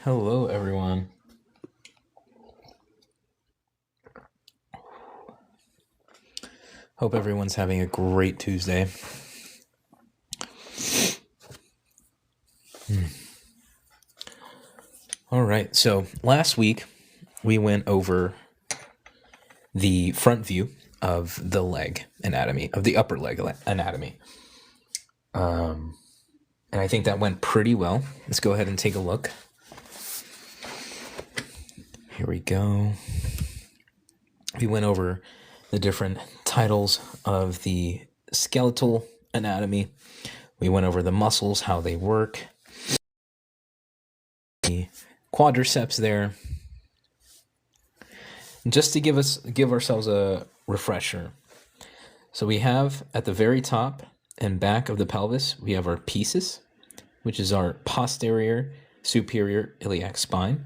Hello, everyone. Hope everyone's having a great Tuesday. All right, so last week we went over the front view of the leg anatomy, of the upper leg anatomy. And I think that went pretty well. Let's go ahead and take a look. Here we go. We went over the different titles of the skeletal anatomy. We went over the muscles, how they work, the quadriceps there. Just to give ourselves a refresher. So we have at the very top and back of the pelvis, we have our pieces, which is our posterior superior iliac spine.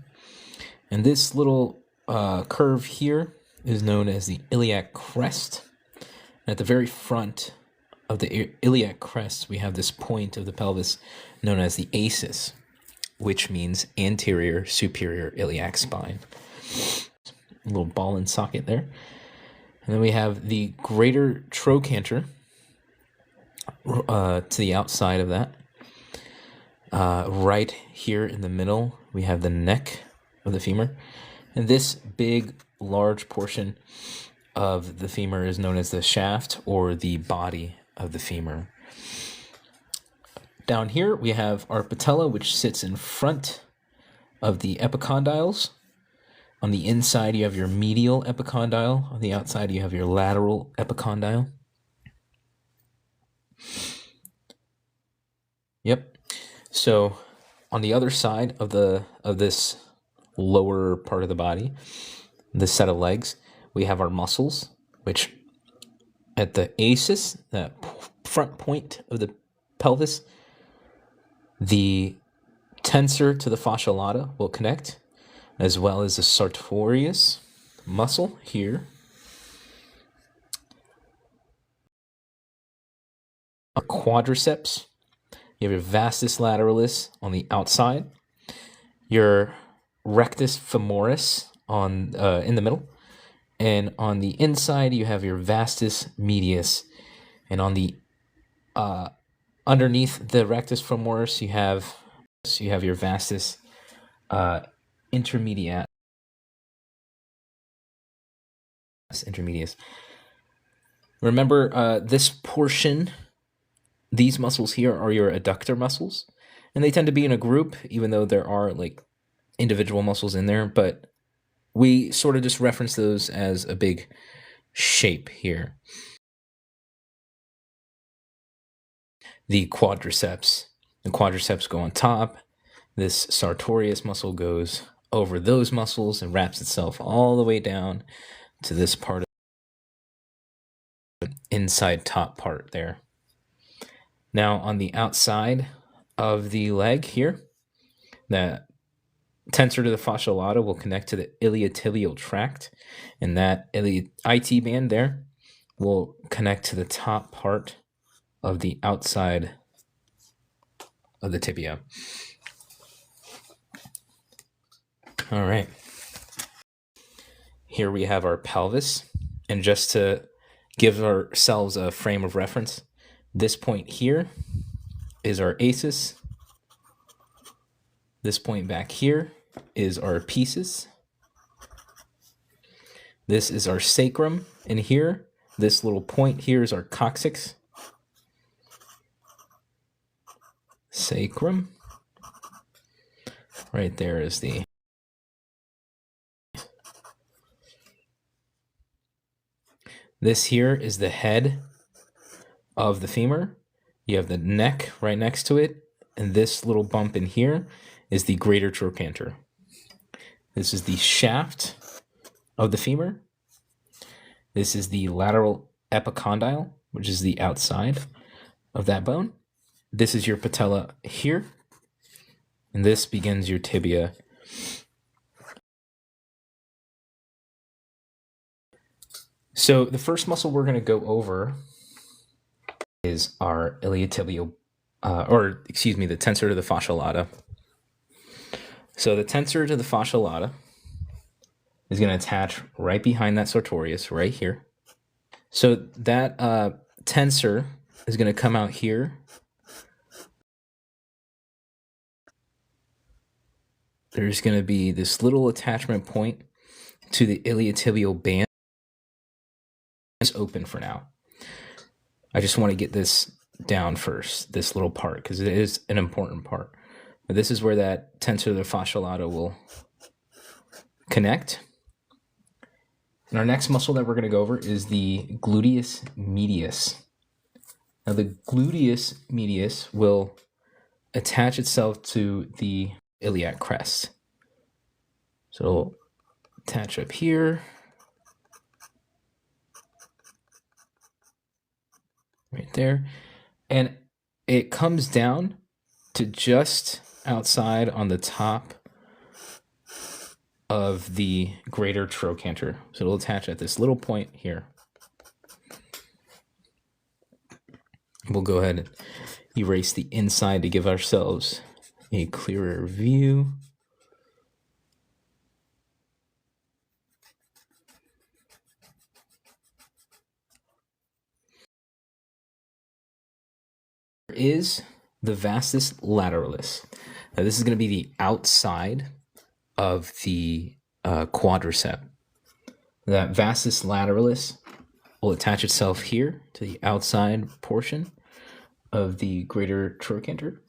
And this little curve here is known as the iliac crest. And at the very front of the iliac crest, we have this point of the pelvis known as the ASIS, which means anterior superior iliac spine. A little ball and socket there. And then we have the greater trochanter to the outside of that. Right here in the middle, we have the neck of the femur. And this big, large portion of the femur is known as the shaft or the body of the femur. Down here, we have our patella, which sits in front of the epicondyles. On the inside, you have your medial epicondyle. On the outside, you have your lateral epicondyle. Yep. So on the other side of this lower part of the body, this set of legs, we have our muscles, which at the ASIS, that front point of the pelvis, the tensor to the fascia lata will connect, as well as the sartorius muscle here. A quadriceps. You have your vastus lateralis on the outside, your rectus femoris on in the middle, and on the inside you have your vastus medius, and on the underneath the rectus femoris you have your vastus intermedius. Remember, this portion, these muscles here are your adductor muscles, and they tend to be in a group, even though there are like individual muscles in there, but we sort of just reference those as a big shape here. The quadriceps go on top. This sartorius muscle goes over those muscles and wraps itself all the way down to this part of the inside top part there. Now on the outside of the leg here, that tensor to the fascia lata will connect to the iliotibial tract, and that IT band there will connect to the top part of the outside of the tibia. All right. Here we have our pelvis, and just to give ourselves a frame of reference, this point here is our ASIS. This point back here is our pieces. This is our sacrum, and here, this little point here is our coccyx. Sacrum. Right there is the... This here is the head of the femur. You have the neck right next to it, and this little bump in here is the greater trochanter. This is the shaft of the femur. This is the lateral epicondyle, which is the outside of that bone. This is your patella here, and this begins your tibia. So the first muscle we're going to go over is our iliotibial, the tensor to the fascia lata. So the tensor to the fascia lata is going to attach right behind that sartorius right here. So that tensor is going to come out here. There's going to be this little attachment point to the iliotibial band. It's open for now. I just want to get this down first, this little part, because it is an important part. But this is where that tensor to the fascia lata will connect. And our next muscle that we're going to go over is the gluteus medius. Now the gluteus medius will attach itself to the iliac crest. So it'll attach up here. Right there. And it comes down to just outside on the top of the greater trochanter. So it'll attach at this little point here. We'll go ahead and erase the inside to give ourselves a clearer view. Is the vastus lateralis. Now this is going to be the outside of the quadricep. That vastus lateralis will attach itself here to the outside portion of the greater trochanter.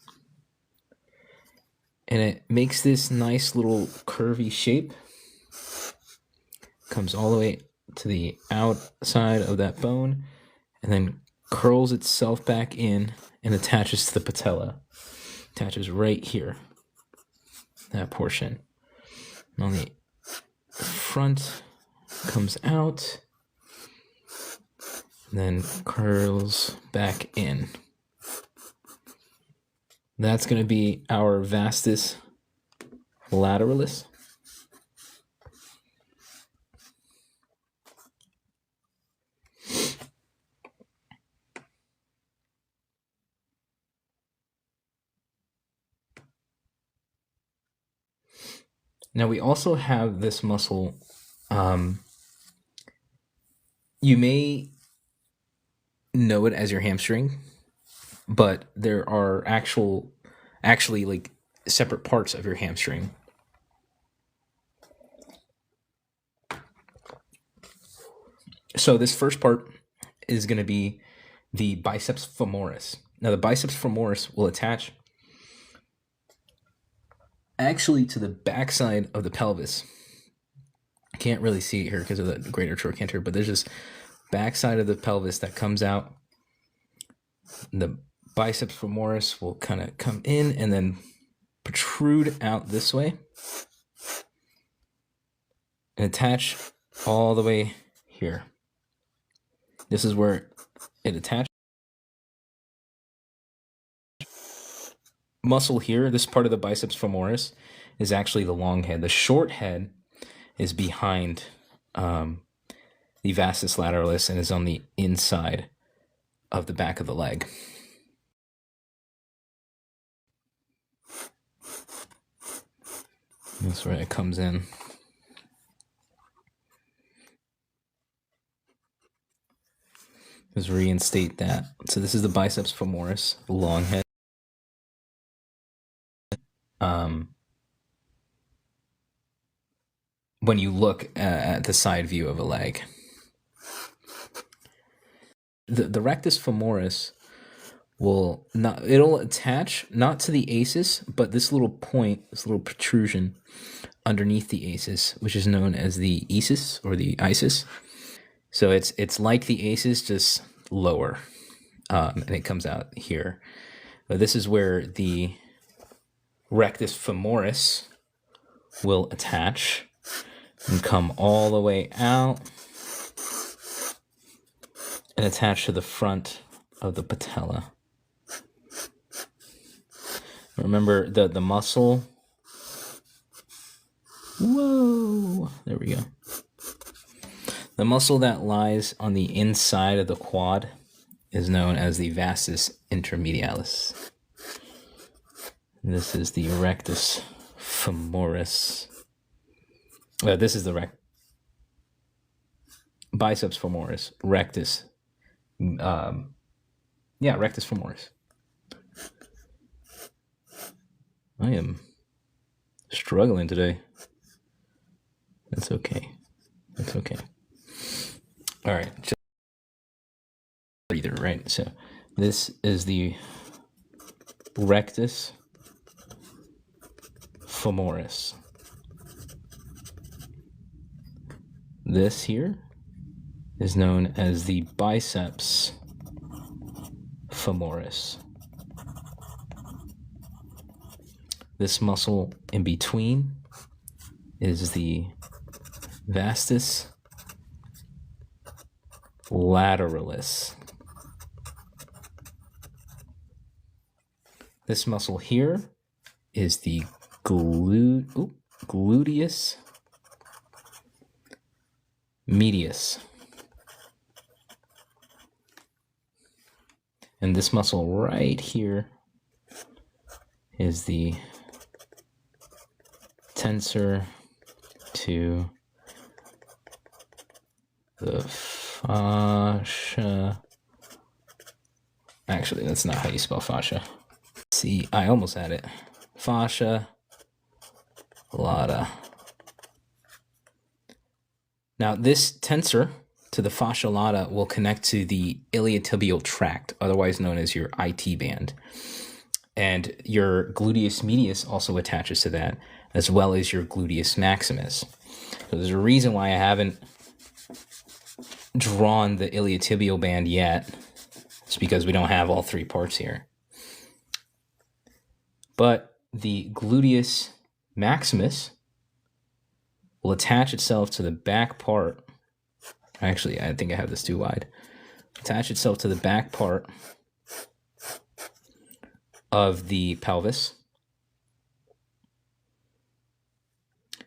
And it makes this nice little curvy shape. Comes all the way to the outside of that bone and then curls itself back in and attaches to the patella. Attaches right here, that portion. And on the front, comes out, and then curls back in. That's going to be our vastus lateralis. Now we also have this muscle. You may know it as your hamstring, but there are actually like separate parts of your hamstring. So this first part is going to be the biceps femoris. Now the biceps femoris will attach actually to the backside of the pelvis. I can't really see it here because of the greater trochanter, but there's this backside of the pelvis that comes out. The biceps femoris will kind of come in and then protrude out this way and attach all the way here. This is where it attaches. Muscle here, this part of the biceps femoris, is actually the long head. The short head is behind the vastus lateralis and is on the inside of the back of the leg. That's where it comes in. Let's reinstate that. So this is the biceps femoris, the long head. When you look at the side view of a leg. The rectus femoris it'll attach not to the aces, but this little point, this little protrusion underneath the aces, which is known as the esis or the isis. So it's like the aces, just lower, and it comes out here. But this is where the rectus femoris will attach and come all the way out and attach to the front of the patella. Remember the muscle. Whoa, there we go. The muscle that lies on the inside of the quad is known as the vastus intermedialis. This is the rectus femoris. This is the biceps femoris, rectus. Rectus femoris. I am struggling today. That's okay. That's okay. All right. Just breather, right? So this is the rectus femoris. This here is known as the biceps femoris. This muscle in between is the vastus lateralis. This muscle here is the gluteus medius. And this muscle right here is the tensor to the fascia. Actually, that's not how you spell fascia. See, I almost had it. Fascia lata. Now, this tensor to the fascia lata will connect to the iliotibial tract, otherwise known as your IT band. And your gluteus medius also attaches to that, as well as your gluteus maximus. So there's a reason why I haven't drawn the iliotibial band yet. It's because we don't have all three parts here. But the gluteus maximus will attach itself to the back part. Actually, I think I have this too wide. Attach itself to the back part of the pelvis.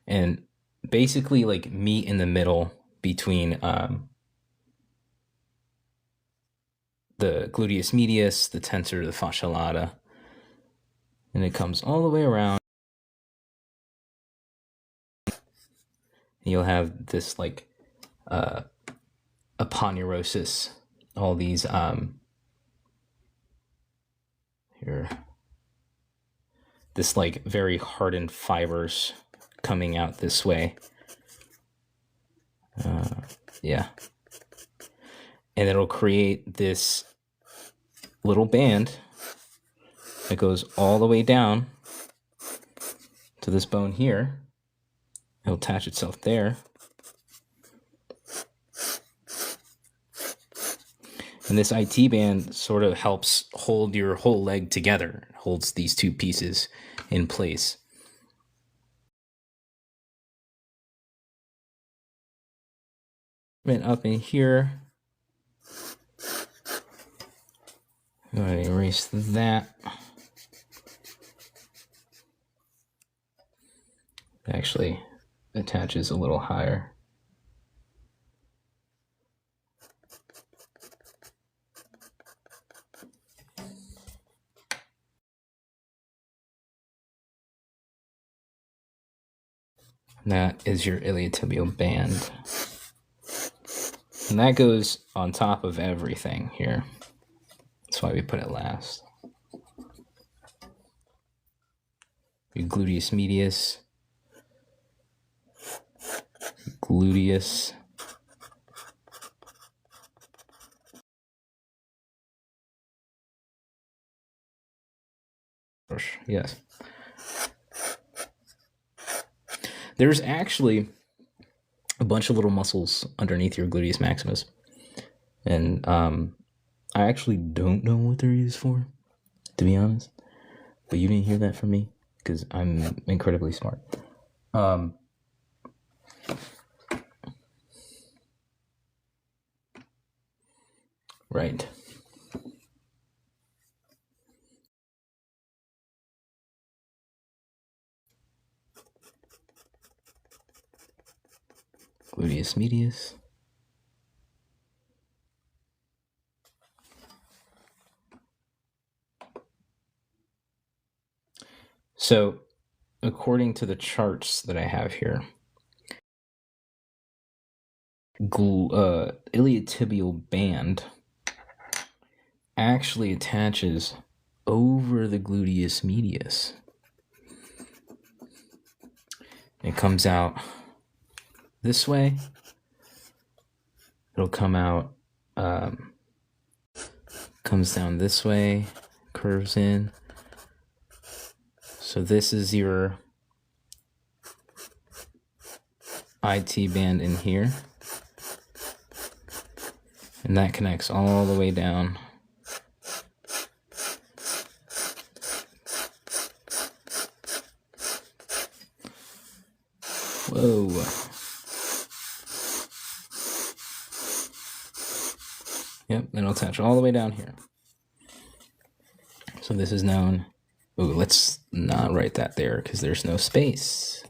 And basically like meet in the middle between the gluteus medius, the tensor to the fascia lata. And it comes all the way around. You'll have this like aponeurosis, all these here, this like very hardened fibers coming out this way. Yeah. And it'll create this little band that goes all the way down to this bone here. It'll attach itself there. And this IT band sort of helps hold your whole leg together, holds these two pieces in place. And up in here, I'm going to erase that. It actually attaches a little higher. That is your iliotibial band. And that goes on top of everything here. That's why we put it last. Your gluteus medius, gluteus, yes. There's actually a bunch of little muscles underneath your gluteus maximus. And I actually don't know what they're used for, to be honest. But you didn't hear that from me, because I'm incredibly smart. Right. Gluteus medius. So according to the charts that I have here, iliotibial band actually attaches over the gluteus medius. It comes out this way. It'll come out, comes down this way, curves in. So this is your IT band in here. And that connects all the way down. Whoa. Yep, it'll attach all the way down here. So this is known. Ooh, let's not write that there because there's no space.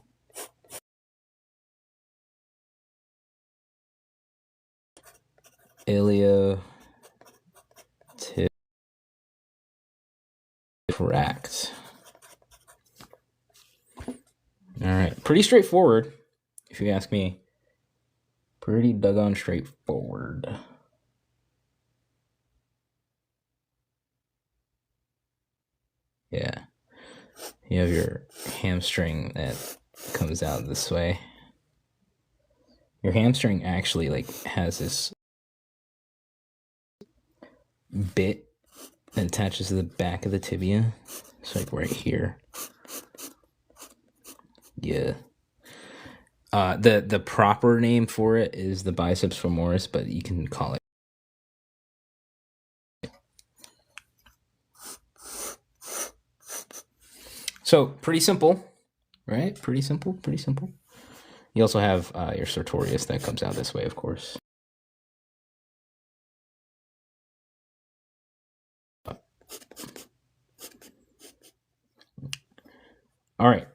Iliotibial. Correct. All right, pretty straightforward, if you ask me. Pretty doggone straightforward. Yeah, you have your hamstring that comes out this way. Your hamstring actually has this bit that attaches to the back of the tibia. It's right here. Yeah. The proper name for it is the biceps femoris, but you can call it. So pretty simple, right? Pretty simple. You also have your sartorius that comes out this way, of course. All right.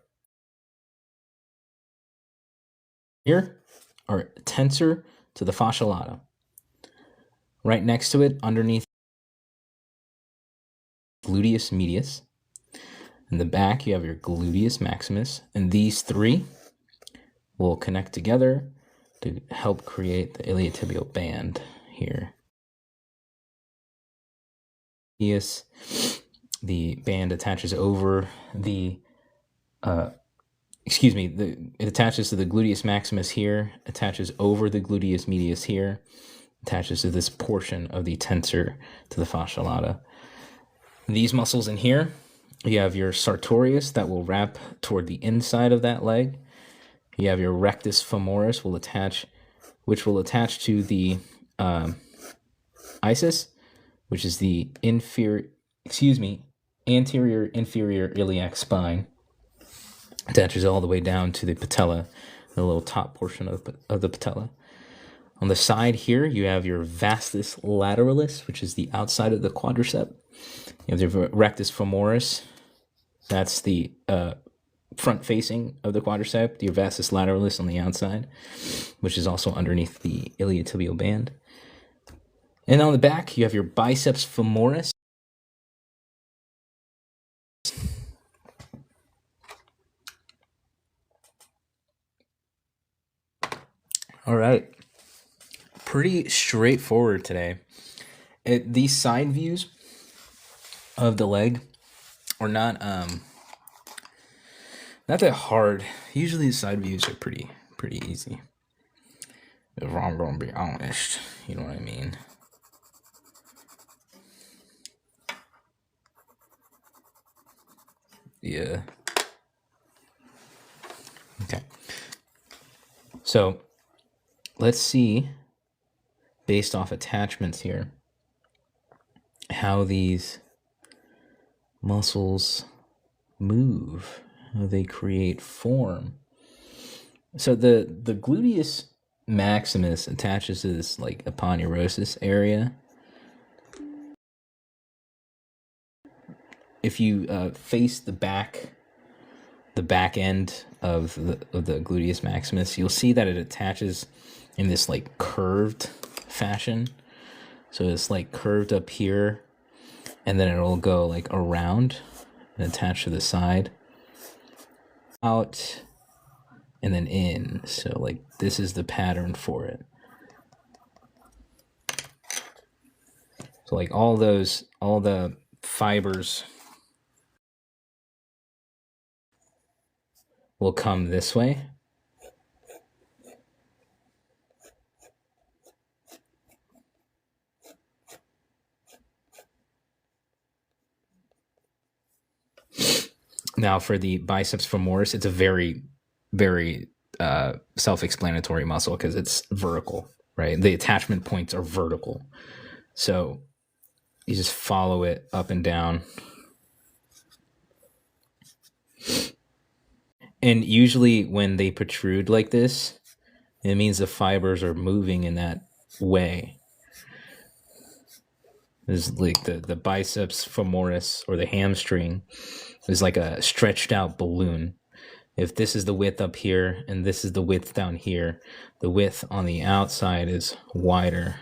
Here are tensor to the fascia lata. Right next to it, underneath gluteus medius. In the back, you have your gluteus maximus, and these three will connect together to help create the iliotibial band here. The band attaches over the, it attaches to the gluteus maximus here, attaches over the gluteus medius here, attaches to this portion of the tensor to the fascia lata. These muscles in here, you have your sartorius that will wrap toward the inside of that leg. You have your rectus femoris which will attach to the isis, which is the anterior inferior iliac spine. Attaches all the way down to the patella, the little top portion of the patella. On the side here, you have your vastus lateralis, which is the outside of the quadricep. You have the rectus femoris. That's the front facing of the quadricep. Your vastus lateralis on the outside, which is also underneath the iliotibial band. And on the back, you have your biceps femoris. All right. Pretty straightforward today. These side views of the leg are not that hard. Usually the side views are pretty easy. If I'm gonna be honest, you know what I mean. Yeah. Okay. So let's see, based off attachments here, how these muscles move, how they create form. So the gluteus maximus attaches to this aponeurosis area. If you face the back end of the gluteus maximus, you'll see that it attaches in this curved fashion. So it's curved up here, and then it'll go around and attach to the side. out and then in. So like this is the pattern for it. So like all the fibers will come this way. Now for the biceps femoris, it's a very, very self-explanatory muscle because it's vertical, right? The attachment points are vertical. So you just follow it up and down. And usually when they protrude like this, it means the fibers are moving in that way. Is like the biceps femoris or the hamstring is like a stretched out balloon. If this is the width up here and this is the width down here, the width on the outside is wider.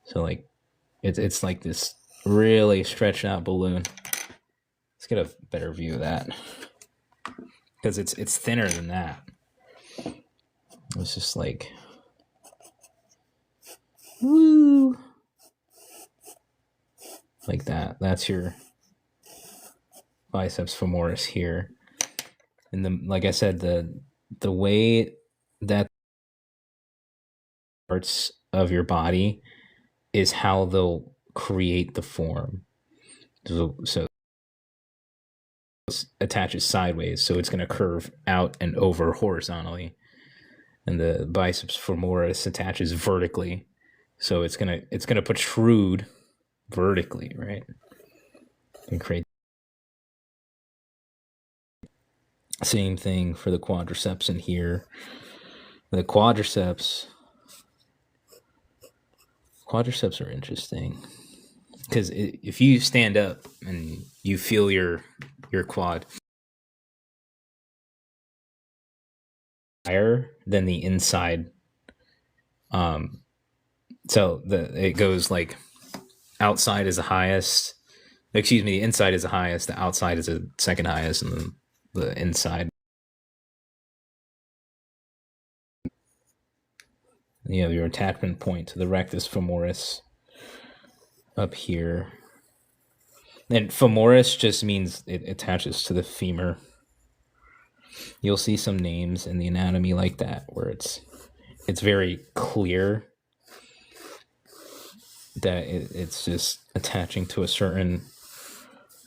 So like it's like this really stretched out balloon. Let's get a better view of that because it's thinner than that. It's just like woo, like that. That's your biceps femoris here. And then, like I said, the way that parts of your body is how they'll create the form. So it attaches sideways, so it's going to curve out and over horizontally. And the biceps femoris attaches vertically, so it's gonna protrude vertically, right? And create. Same thing for the quadriceps in here. The quadriceps are interesting because if you stand up and you feel your quad higher than the inside, so it goes like outside is the highest. Excuse me, the inside is the highest. The outside is the second highest, and then the inside. You have your attachment point to the rectus femoris up here. And femoris just means it attaches to the femur. You'll see some names in the anatomy like that where it's very clear that it's just attaching to a certain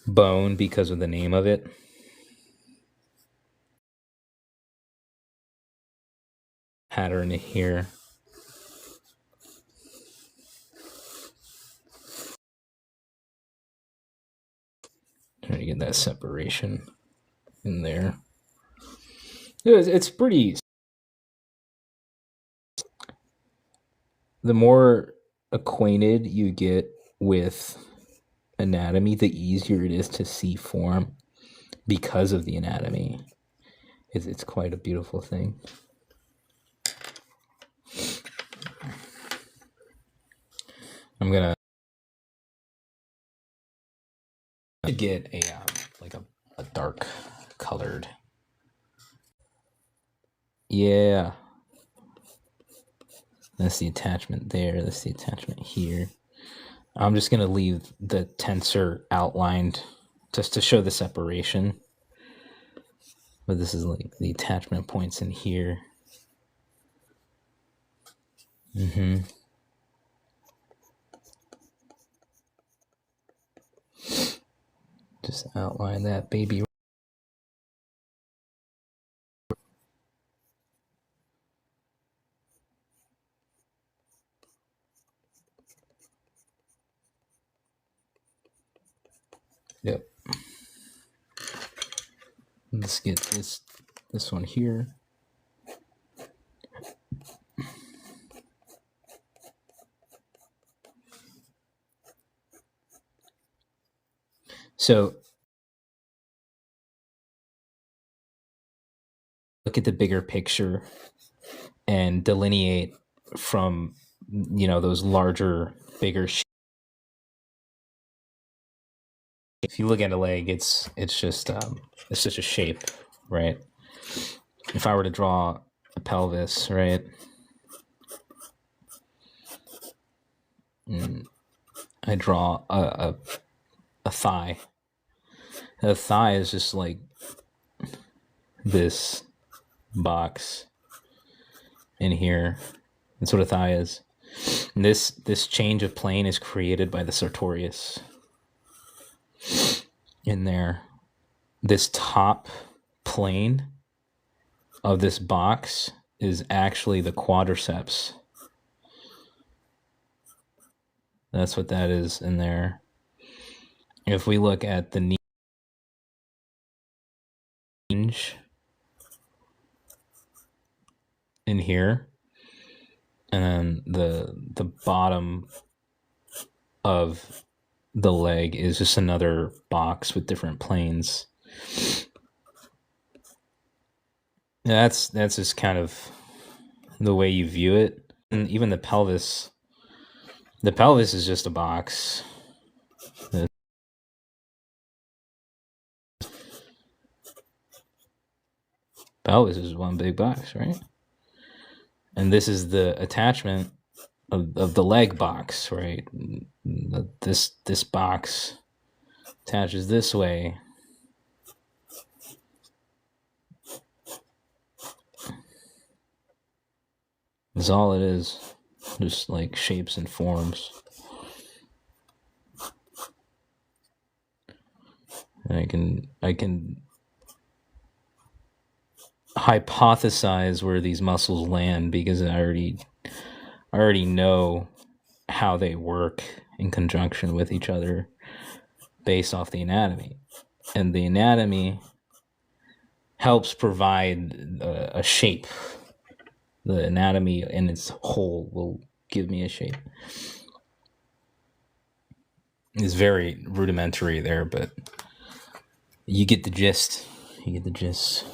bone because of the name of it. Pattern here. Trying to get that separation in there. It's pretty. The more acquainted you get with anatomy, the easier it is to see form because of the anatomy. It's quite a beautiful thing. I'm gonna get a dark colored. Yeah. That's the attachment there. That's the attachment here. I'm just going to leave the tensor outlined just to show the separation. But this is like the attachment points in here. Just outline that baby. Yep. Let's get this one here. So look at the bigger picture and delineate from those larger, bigger. If you look at a leg, it's just a shape, right? If I were to draw a pelvis, right? I draw a thigh. The thigh is just like this box in here. That's what a thigh is. And this change of plane is created by the sartorius in there. This top plane of this box is actually the quadriceps. That's what that is in there. If we look at the knee hinge in here, and then the bottom of the leg is just another box with different planes. That's just kind of the way you view it. And even the pelvis is just a box. The pelvis is one big box, right? And this is the attachment of the leg box, right? This box attaches this way. That's all it is. Just like shapes and forms. And I can hypothesize where these muscles land because I already know how they work in conjunction with each other based off the anatomy. And the anatomy helps provide a shape. The anatomy in its whole will give me a shape. It's very rudimentary there, but you get the gist. You get the gist.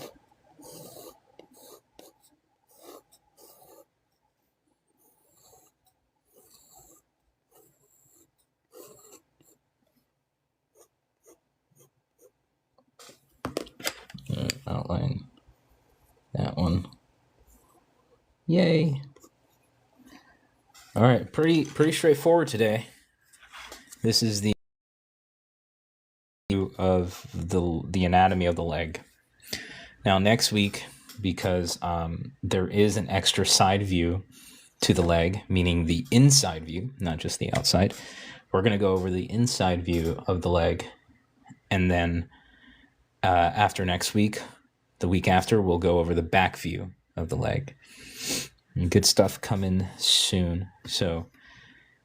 Outline that one. Yay. All right, pretty straightforward today. This is the of the anatomy of the leg. Now next week, because there is an extra side view to the leg, meaning the inside view, not just the outside, we're going to go over the inside view of the leg, and then after next week, the week after, we'll go over the back view of the leg. Good stuff coming soon. So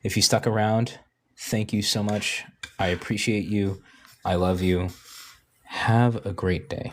if you stuck around, thank you so much. I appreciate you. I love you. Have a great day.